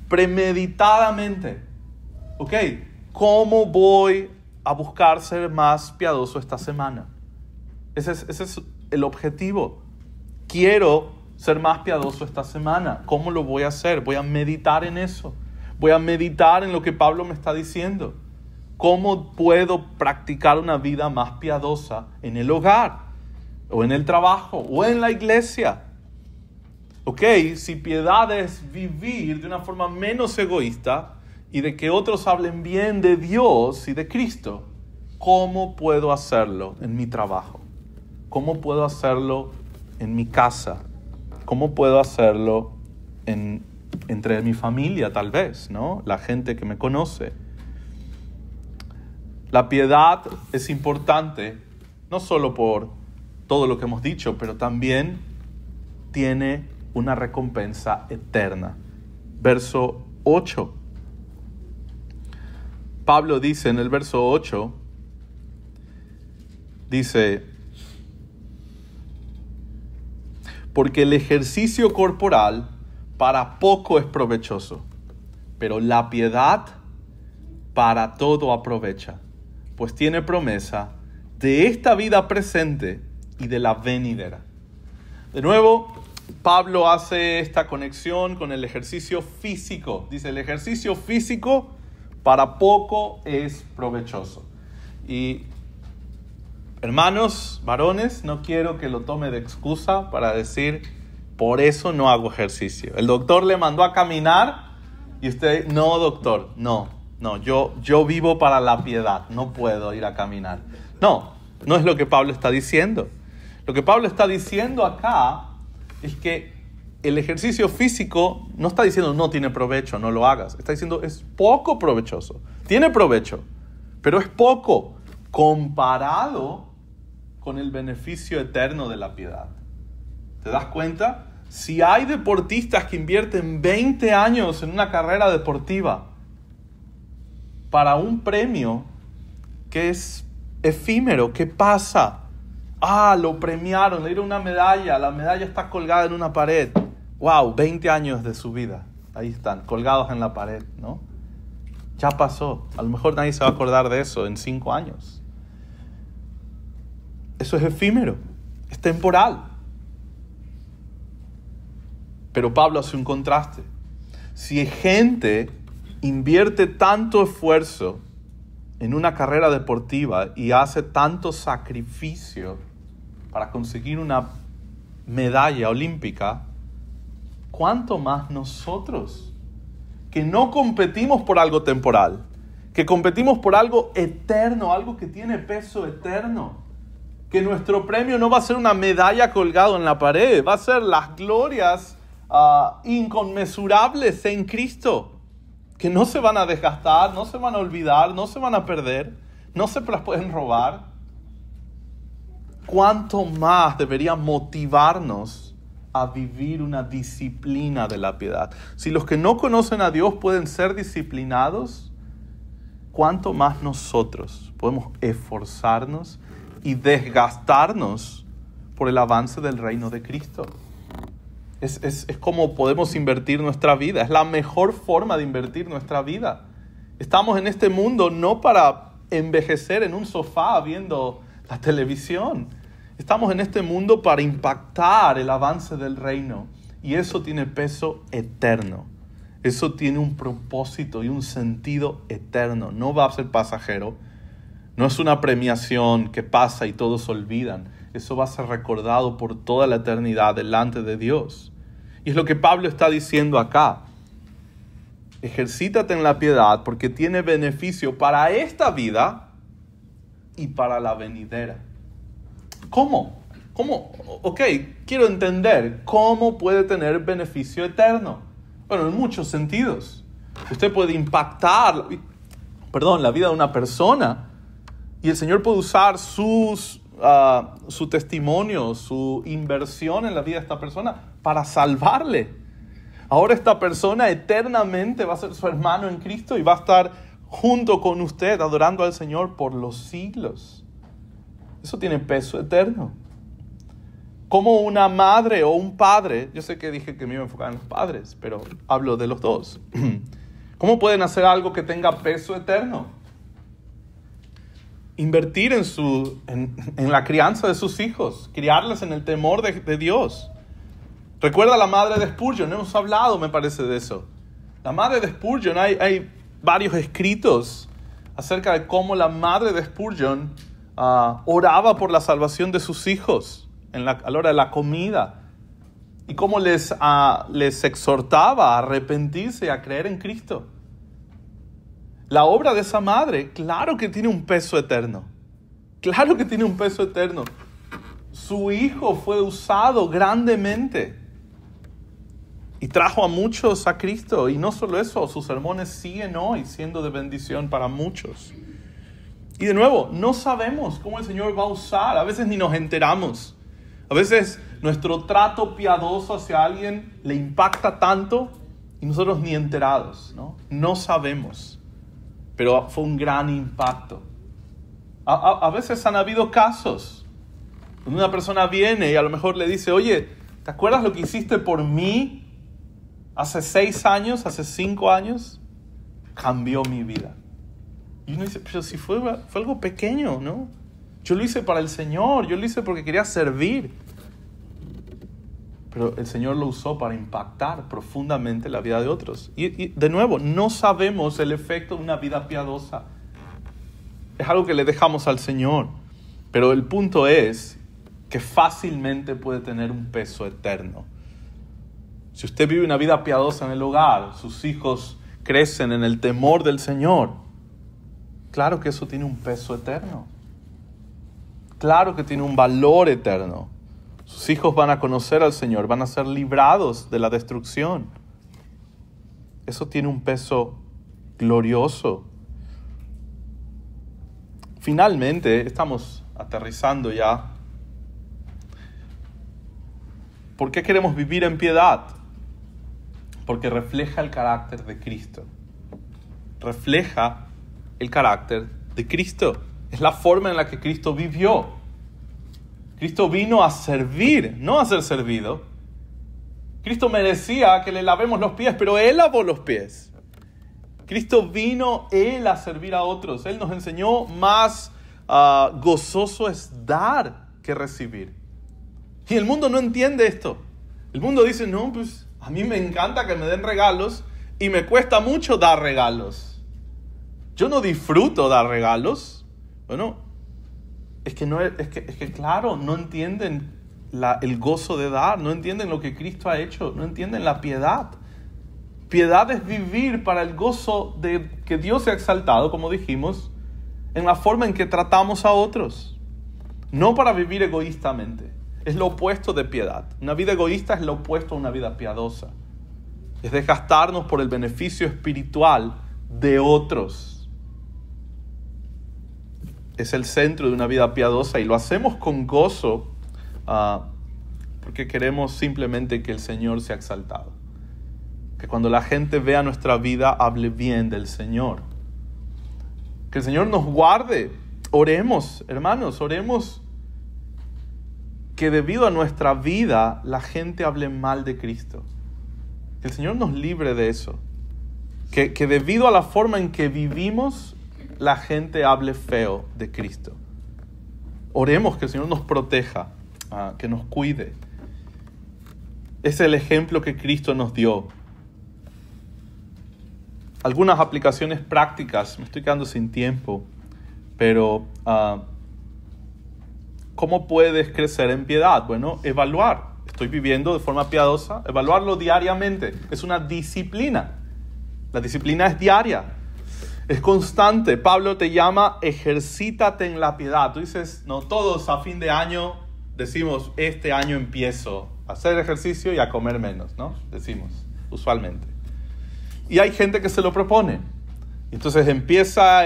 Premeditadamente, ¿ok? ¿Cómo voy a buscar ser más piadoso esta semana? Ese es el objetivo. Quiero ser más piadoso esta semana. ¿Cómo lo voy a hacer? Voy a meditar en eso. Voy a meditar en lo que Pablo me está diciendo. ¿Cómo puedo practicar una vida más piadosa en el hogar, o en el trabajo, o en la iglesia? Ok, si piedad es vivir de una forma menos egoísta y de que otros hablen bien de Dios y de Cristo, ¿cómo puedo hacerlo en mi trabajo? ¿Cómo puedo hacerlo en mi casa? ¿Cómo puedo hacerlo entre mi familia, tal vez, ¿no? La gente que me conoce. La piedad es importante, no solo por todo lo que hemos dicho, pero también tiene una recompensa eterna. Verso 8. Pablo dice en el verso 8, dice: porque el ejercicio corporal para poco es provechoso, pero la piedad para todo aprovecha, pues tiene promesa de esta vida presente y de la venidera. De nuevo, Pablo hace esta conexión con el ejercicio físico. Dice, el ejercicio físico para poco es provechoso. Y hermanos, varones, no quiero que lo tome de excusa para decir, por eso no hago ejercicio. El doctor le mandó a caminar y usted, no doctor, no, yo vivo para la piedad, no puedo ir a caminar. No es lo que Pablo está diciendo. Lo que Pablo está diciendo acá es que el ejercicio físico no está diciendo no tiene provecho, no lo hagas. Está diciendo es poco provechoso. Tiene provecho, pero es poco comparado con el beneficio eterno de la piedad. ¿Te das cuenta? Si hay deportistas que invierten 20 años en una carrera deportiva para un premio que es efímero, ¿qué pasa? Lo premiaron, le dieron una medalla, la medalla está colgada en una pared. Wow, 20 años de su vida, ahí están, colgados en la pared, ¿no? Ya pasó, a lo mejor nadie se va a acordar de eso en 5 años. Eso es efímero, es temporal. Pero Pablo hace un contraste. Si gente invierte tanto esfuerzo en una carrera deportiva y hace tanto sacrificio para conseguir una medalla olímpica, ¿cuánto más nosotros, que no competimos por algo temporal, que competimos por algo eterno, algo que tiene peso eterno, que nuestro premio no va a ser una medalla colgada en la pared, va a ser las glorias inconmensurables en Cristo, que no se van a desgastar, no se van a olvidar, no se van a perder, no se las pueden robar? ¿Cuánto más debería motivarnos a vivir una disciplina de la piedad? Si los que no conocen a Dios pueden ser disciplinados, ¿cuánto más nosotros podemos esforzarnos y desgastarnos por el avance del reino de Cristo? Es como podemos invertir nuestra vida. Es la mejor forma de invertir nuestra vida. Estamos en este mundo no para envejecer en un sofá viendo la televisión. Estamos en este mundo para impactar el avance del reino. Y eso tiene peso eterno. Eso tiene un propósito y un sentido eterno. No va a ser pasajero. No es una premiación que pasa y todos olvidan. Eso va a ser recordado por toda la eternidad delante de Dios. Y es lo que Pablo está diciendo acá. Ejercítate en la piedad porque tiene beneficio para esta vida y para la venidera. ¿Cómo? Ok, quiero entender cómo puede tener beneficio eterno. Bueno, en muchos sentidos. Usted puede impactar, la vida de una persona y el Señor puede usar su testimonio, su inversión en la vida de esta persona para salvarle. Ahora esta persona eternamente va a ser su hermano en Cristo y va a estar junto con usted adorando al Señor por los siglos. Eso tiene peso eterno. Como una madre o un padre, yo sé que dije que me iba a enfocar en los padres, pero hablo de los dos. ¿Cómo pueden hacer algo que tenga peso eterno? Invertir en la crianza de sus hijos, criarles en el temor de Dios. Recuerda a la madre de Spurgeon, hemos hablado, me parece, de eso. La madre de Spurgeon, hay varios escritos acerca de cómo la madre de Spurgeon oraba por la salvación de sus hijos a la hora de la comida y cómo les exhortaba a arrepentirse y a creer en Cristo. La obra de esa madre, claro que tiene un peso eterno. Claro que tiene un peso eterno. Su hijo fue usado grandemente y trajo a muchos a Cristo. Y no solo eso, sus sermones siguen hoy siendo de bendición para muchos. Y de nuevo, no sabemos cómo el Señor va a usar. A veces ni nos enteramos. A veces nuestro trato piadoso hacia alguien le impacta tanto y nosotros ni enterados, ¿no? No sabemos. Pero fue un gran impacto. A veces han habido casos donde una persona viene y a lo mejor le dice, oye, ¿te acuerdas lo que hiciste por mí hace 6 años, hace 5 años? Cambió mi vida. Y uno dice, pero si fue algo pequeño, ¿no? Yo lo hice para el Señor, yo lo hice porque quería servir. Pero el Señor lo usó para impactar profundamente la vida de otros. Y de nuevo, no sabemos el efecto de una vida piadosa. Es algo que le dejamos al Señor. Pero el punto es que fácilmente puede tener un peso eterno. Si usted vive una vida piadosa en el hogar, sus hijos crecen en el temor del Señor, claro que eso tiene un peso eterno. Claro que tiene un valor eterno. Sus hijos van a conocer al Señor, van a ser librados de la destrucción. Eso tiene un peso glorioso. Finalmente, estamos aterrizando ya. ¿Por qué queremos vivir en piedad? Porque refleja el carácter de Cristo. Refleja el carácter de Cristo. Es la forma en la que Cristo vivió. Cristo vino a servir, no a ser servido. Cristo merecía que le lavemos los pies, pero Él lavó los pies. Cristo vino Él a servir a otros. Él nos enseñó más gozoso es dar que recibir. Y el mundo no entiende esto. El mundo dice, no, pues a mí me encanta que me den regalos y me cuesta mucho dar regalos. Yo no disfruto dar regalos. Bueno, es que claro, no entienden el gozo de dar, no entienden lo que Cristo ha hecho, no entienden la piedad. Piedad es vivir para el gozo de que Dios se ha exaltado, como dijimos, en la forma en que tratamos a otros. No para vivir egoístamente. Es lo opuesto de piedad. Una vida egoísta es lo opuesto a una vida piadosa. Es desgastarnos por el beneficio espiritual de otros. Es el centro de una vida piadosa y lo hacemos con gozo porque queremos simplemente que el Señor sea exaltado. Que cuando la gente vea nuestra vida, hable bien del Señor. Que el Señor nos guarde. Oremos, hermanos, oremos que debido a nuestra vida la gente hable mal de Cristo. Que el Señor nos libre de eso. Que debido a la forma en que vivimos, la gente hable feo de Cristo. Oremos que el Señor nos proteja, que nos cuide. Es el ejemplo que Cristo nos dio. Algunas aplicaciones prácticas, me estoy quedando sin tiempo, pero ¿cómo puedes crecer en piedad? Bueno, evaluar. Estoy viviendo de forma piadosa, evaluarlo diariamente. Es una disciplina. La disciplina es diaria. Es constante. Pablo te llama, ejercítate en la piedad. Tú dices, no, todos a fin de año decimos, este año empiezo a hacer ejercicio y a comer menos, ¿no? Decimos, usualmente. Y hay gente que se lo propone. Entonces empieza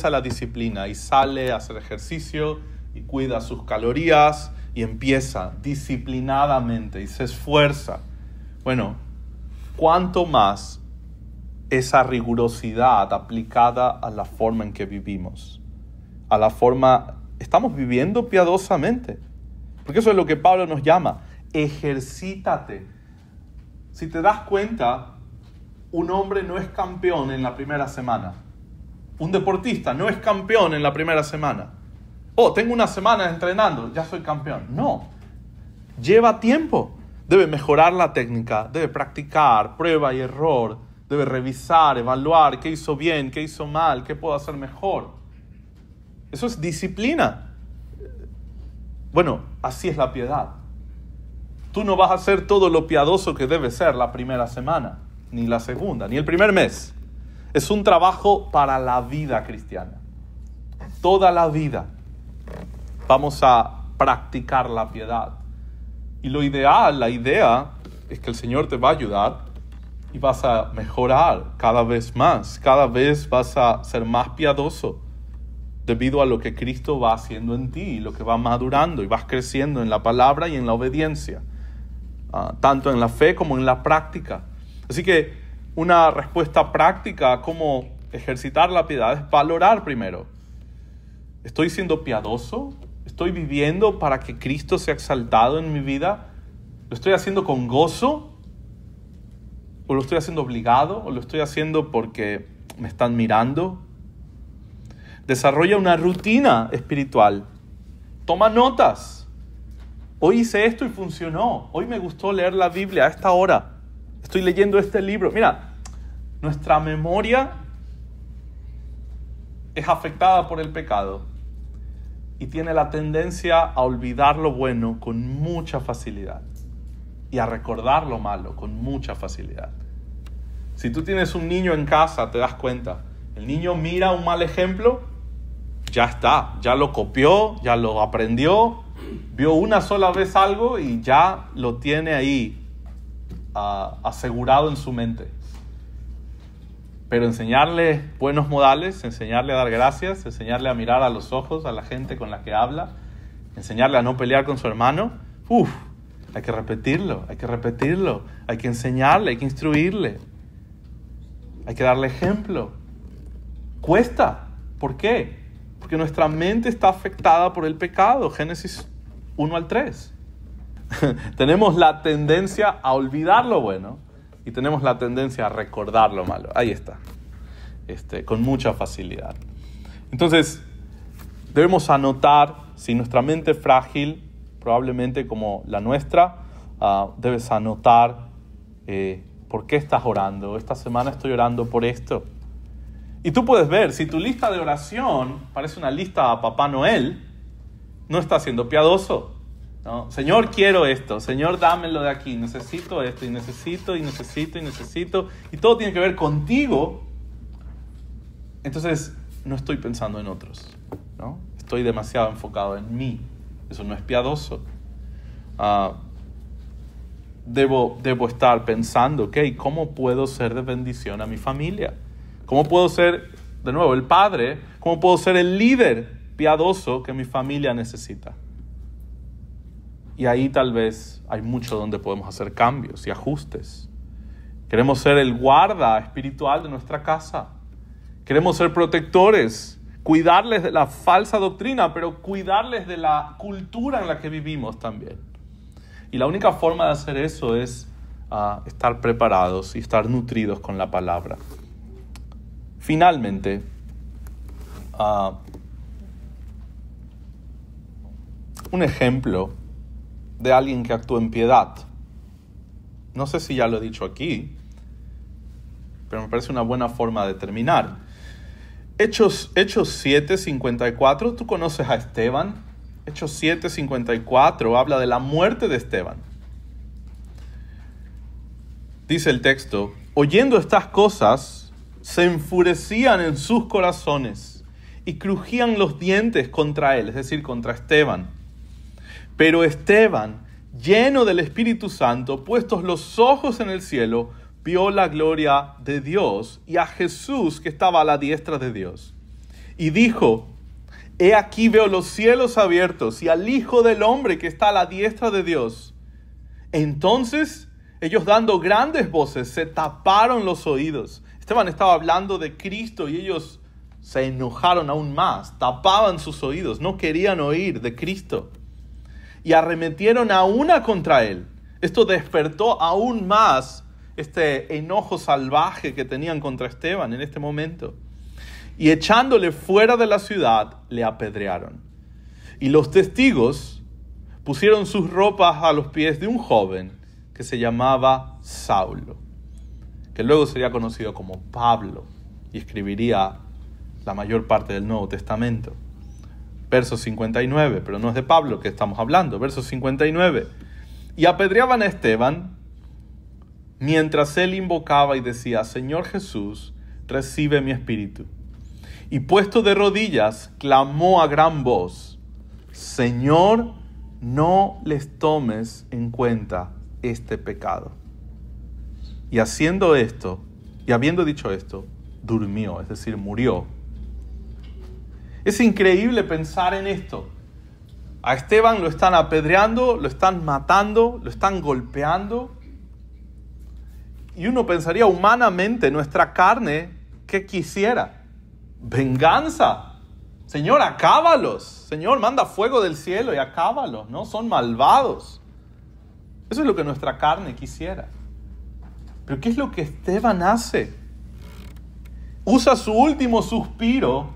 la disciplina y sale a hacer ejercicio y cuida sus calorías y empieza disciplinadamente y se esfuerza. Bueno, ¿cuánto más esa rigurosidad aplicada a la forma en que vivimos? A la forma, estamos viviendo piadosamente. Porque eso es lo que Pablo nos llama. Ejercítate. Si te das cuenta, un hombre no es campeón en la primera semana. Un deportista no es campeón en la primera semana. Oh, tengo una semana entrenando, ya soy campeón. No, lleva tiempo. Debe mejorar la técnica, debe practicar, prueba y error. Debe revisar, evaluar qué hizo bien, qué hizo mal, qué puedo hacer mejor. Eso es disciplina. Bueno, así es la piedad. Tú no vas a hacer todo lo piadoso que debe ser la primera semana, ni la segunda, ni el primer mes. Es un trabajo para la vida cristiana. Toda la vida vamos a practicar la piedad. Y lo ideal, la idea, es que el Señor te va a ayudar y vas a mejorar cada vez más. Cada vez vas a ser más piadoso debido a lo que Cristo va haciendo en ti, lo que va madurando y vas creciendo en la palabra y en la obediencia, tanto en la fe como en la práctica. Así que una respuesta práctica a cómo ejercitar la piedad es valorar primero. ¿Estoy siendo piadoso? ¿Estoy viviendo para que Cristo sea exaltado en mi vida? ¿Lo estoy haciendo con gozo? ¿O lo estoy haciendo obligado? ¿O lo estoy haciendo porque me están mirando? Desarrolla una rutina espiritual. Toma notas. Hoy hice esto y funcionó. Hoy me gustó leer la Biblia a esta hora. Estoy leyendo este libro. Mira, nuestra memoria es afectada por el pecado y tiene la tendencia a olvidar lo bueno con mucha facilidad y a recordar lo malo con mucha facilidad. Si tú tienes un niño en casa, te das cuenta. El niño mira un mal ejemplo, ya está, ya lo copió, ya lo aprendió, vio una sola vez algo y ya lo tiene ahí asegurado en su mente. Pero enseñarle buenos modales, enseñarle a dar gracias, enseñarle a mirar a los ojos a la gente con la que habla, enseñarle a no pelear con su hermano, hay que repetirlo, hay que enseñarle, hay que instruirle, hay que darle ejemplo. Cuesta. ¿Por qué? Porque nuestra mente está afectada por el pecado. Génesis 1 al 3. Tenemos la tendencia a olvidar lo bueno y tenemos la tendencia a recordar lo malo. Ahí está. Con mucha facilidad. Entonces, debemos anotar, si nuestra mente es frágil, probablemente como la nuestra, debes anotar por qué estás orando. Esta semana estoy orando por esto. Y tú puedes ver, si tu lista de oración parece una lista a Papá Noel, no estás siendo piadoso, ¿no? Señor, quiero esto. Señor, dámelo de aquí. Necesito esto y necesito. Y todo tiene que ver contigo. Entonces, no estoy pensando en otros, ¿no? Estoy demasiado enfocado en mí. Eso no es piadoso. Debo estar pensando, ¿cómo puedo ser de bendición a mi familia? ¿Cómo puedo ser, de nuevo, el padre? ¿Cómo puedo ser el líder piadoso que mi familia necesita? Y ahí tal vez hay mucho donde podemos hacer cambios y ajustes. Queremos ser el guarda espiritual de nuestra casa. Queremos ser protectores, cuidarles de la falsa doctrina, pero cuidarles de la cultura en la que vivimos también. Y la única forma de hacer eso es estar preparados y estar nutridos con la palabra. Finalmente, un ejemplo de alguien que actúa en piedad. No sé si ya lo he dicho aquí, pero me parece una buena forma de terminar. Hechos 7:54, tú conoces a Esteban. Hechos 7:54 habla de la muerte de Esteban. Dice el texto: oyendo estas cosas, se enfurecían en sus corazones y crujían los dientes contra él, es decir, contra Esteban. Pero Esteban, lleno del Espíritu Santo, puestos los ojos en el cielo, vio la gloria de Dios y a Jesús que estaba a la diestra de Dios. Y dijo: he aquí veo los cielos abiertos y al Hijo del Hombre que está a la diestra de Dios. Entonces ellos, dando grandes voces, se taparon los oídos. Esteban estaba hablando de Cristo y ellos se enojaron aún más, tapaban sus oídos, no querían oír de Cristo. Y arremetieron a una contra él. Esto despertó aún más este enojo salvaje que tenían contra Esteban en este momento. Y echándole fuera de la ciudad, le apedrearon. Y los testigos pusieron sus ropas a los pies de un joven que se llamaba Saulo, que luego sería conocido como Pablo y escribiría la mayor parte del Nuevo Testamento. Verso 59, pero no es de Pablo que estamos hablando. Verso 59. Y apedreaban a Esteban mientras él invocaba y decía: Señor Jesús, recibe mi espíritu. Y puesto de rodillas, clamó a gran voz: Señor, no les tomes en cuenta este pecado. Y haciendo esto, y habiendo dicho esto, durmió, es decir, murió. Es increíble pensar en esto. A Esteban lo están apedreando, lo están matando, lo están golpeando. Y uno pensaría humanamente, nuestra carne, ¿qué quisiera? Venganza. Señor, acábalos. Señor, manda fuego del cielo y acábalos, ¿no? Son malvados. Eso es lo que nuestra carne quisiera. Pero ¿qué es lo que Esteban hace? Usa su último suspiro,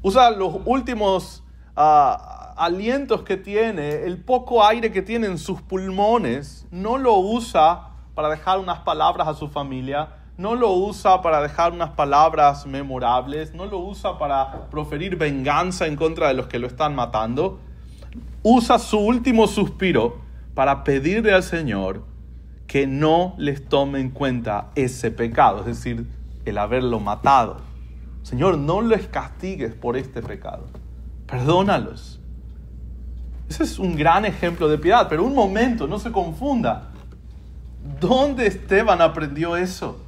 usa los últimos alientos que tiene, el poco aire que tiene en sus pulmones, no lo usa para dejar unas palabras a su familia, no lo usa para dejar unas palabras memorables, no lo usa para proferir venganza en contra de los que lo están matando. Usa su último suspiro para pedirle al Señor que no les tome en cuenta ese pecado, es decir, el haberlo matado. Señor, no les castigues por este pecado. Perdónalos. Ese es un gran ejemplo de piedad, pero un momento, no se confunda. ¿Dónde Esteban aprendió eso?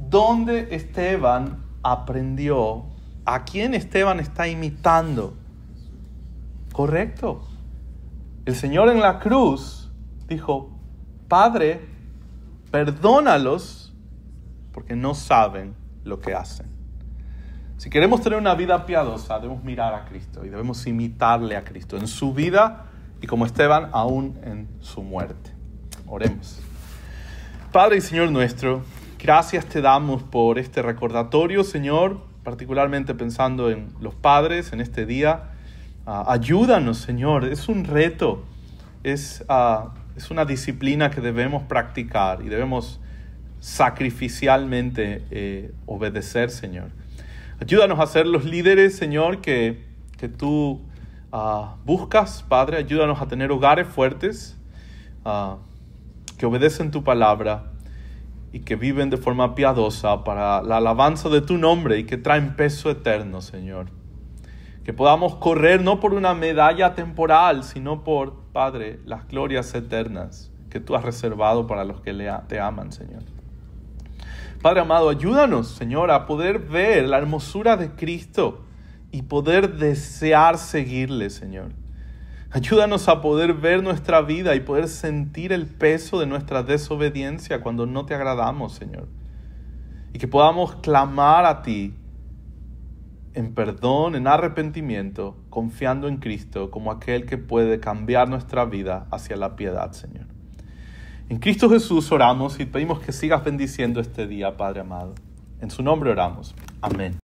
¿Dónde Esteban aprendió? ¿A quién Esteban está imitando? Correcto. El Señor en la cruz dijo: Padre, perdónalos porque no saben lo que hacen. Si queremos tener una vida piadosa, debemos mirar a Cristo y debemos imitarle a Cristo en su vida y, como Esteban, aún en su muerte. Oremos. Padre y Señor nuestro, gracias te damos por este recordatorio, Señor, particularmente pensando en los padres en este día. Ayúdanos, Señor, es un reto, es una disciplina que debemos practicar y debemos sacrificialmente obedecer, Señor. Ayúdanos a ser los líderes, Señor, que tú buscas, Padre. Ayúdanos a tener hogares fuertes, que obedecen tu palabra y que viven de forma piadosa para la alabanza de tu nombre y que traen peso eterno, Señor. Que podamos correr no por una medalla temporal, sino por, Padre, las glorias eternas que tú has reservado para los que te aman, Señor. Padre amado, ayúdanos, Señor, a poder ver la hermosura de Cristo y poder desear seguirle, Señor. Ayúdanos a poder ver nuestra vida y poder sentir el peso de nuestra desobediencia cuando no te agradamos, Señor. Y que podamos clamar a ti en perdón, en arrepentimiento, confiando en Cristo como aquel que puede cambiar nuestra vida hacia la piedad, Señor. En Cristo Jesús oramos y pedimos que sigas bendiciendo este día, Padre amado. En su nombre oramos. Amén.